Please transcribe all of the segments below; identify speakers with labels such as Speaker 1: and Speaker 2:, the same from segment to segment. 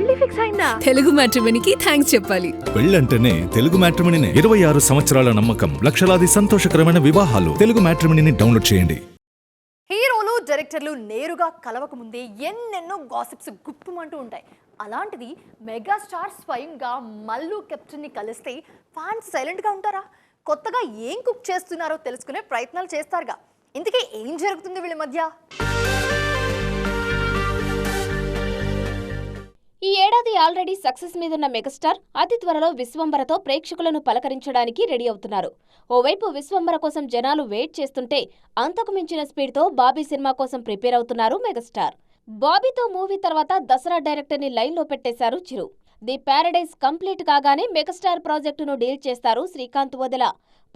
Speaker 1: పెళ్లి ఫిక్స్ అయిందా?
Speaker 2: తెలుగు మ్యాట్రిమోనీకి థ్యాంక్స్ చెప్పాలి.
Speaker 3: పెళ్ళంటేనే తెలుగు మ్యాట్రిమోనీనే. 26 సంవత్సరాల నమ్మకం, లక్షలాది సంతోషకరమైన వివాహాలు. తెలుగు మ్యాట్రిమోనీని డౌన్లోడ్ చేయండి.
Speaker 1: హీరోలు డైరెక్టర్లు నేరుగా కలవక ముందే ఎన్నెన్నో గాసిప్స్ గుప్పుమంటూ ఉంటాయి. అలాంటిది మెగాస్టార్ స్వయంగా మల్లు కెప్టెన్ని కలిస్తే ఫ్యాన్స్ సైలెంట్గా ఉంటారా? కొత్తగా ఏం కుక్ చేస్తున్నారో తెలుసుకునే ప్రయత్నాలు చేస్తారుగా. ఇంతకీ ఏం జరుగుతుంది వీళ్ళ మధ్య?
Speaker 4: ఈ ఏడాది ఆల్రెడీ సక్సెస్ మీదున్న మెగాస్టార్ అతి త్వరలో విశ్వంబరతో ప్రేక్షకులను పలకరించడానికి రెడీ అవుతున్నారు. ఓవైపు విశ్వంబర కోసం జనాలు వెయిట్ చేస్తుంటే అంతకు మించిన స్పీడ్తో బాబీ సినిమా కోసం ప్రిపేర్ అవుతున్నారు మెగాస్టార్. బాబీతో మూవీ తర్వాత దసరా డైరెక్టర్ని లైన్లో పెట్టేశారు చిరు. ది ప్యారడైజ్ కంప్లీట్ కాగానే మెగాస్టార్ ప్రాజెక్టును డీల్ చేస్తారు శ్రీకాంత్ వదల.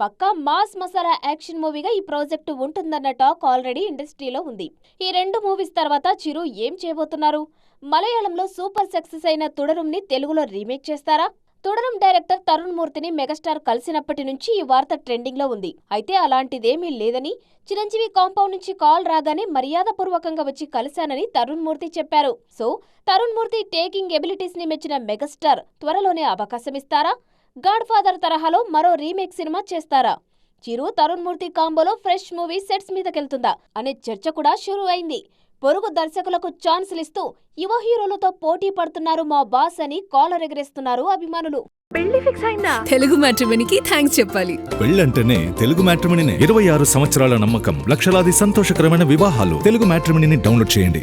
Speaker 4: పక్కా మాస్ మసాలా యాక్షన్ మూవీగా ఈ ప్రాజెక్టు ఉంటుందన్న టాక్ ఆల్రెడీ ఇండస్ట్రీలో ఉంది. ఈ 2 మూవీస్ తర్వాత చిరు ఏం చేయబోతున్నారు? మలయాళంలో సూపర్ సక్సెస్ అయిన తుడరుంని తెలుగులో రీమేక్ చేస్తారా? తుడరం డైరెక్టర్ తరుణ్ మూర్తిని మెగాస్టార్ కలిసినప్పటి నుంచి ఈ వార్త ట్రెండింగ్ లో ఉంది. అయితే అలాంటిదేమీ లేదని, చిరంజీవి కాంపౌండ్ నుంచి కాల్ రాగానే మర్యాదపూర్వకంగా వచ్చి కలిశానని తరుణ్ మూర్తి చెప్పారు. సో తరుణ్ మూర్తి టేకింగ్ ఎబిలిటీస్ ని మెచ్చిన మెగాస్టార్ త్వరలోనే అవకాశమిస్తారా? గాడ్ ఫాదర్ తరహాలో మరో రీమేక్ సినిమా చేస్తారా? చిరు తరుణ్ మూర్తి కాంబోలో ఫ్రెష్ మూవీ సెట్స్ మీదకెళ్తుందా అనే చర్చ కూడా షురూ అయింది. పొరుగు దర్శకులకు ఛాన్సులిస్తూ యువ హీరోలతో పోటీ పడుతున్నారు మా బాస్ అని కాలర్ ఎగరేస్తున్నారు అభిమానులు.
Speaker 1: పెళ్లి ఫిక్స్ అయిందా?
Speaker 2: తెలుగు మ్యాట్రిమోనీకి థ్యాంక్స్ చెప్పాలి.
Speaker 3: పెళ్ళంటేనే తెలుగు మ్యాట్రిమోనీనే. 26 సంవత్సరాల నమ్మకం, లక్షలాది సంతోషకరమైన వివాహాలు. తెలుగు మ్యాట్రిమోనీని డౌన్లోడ్ చేయండి.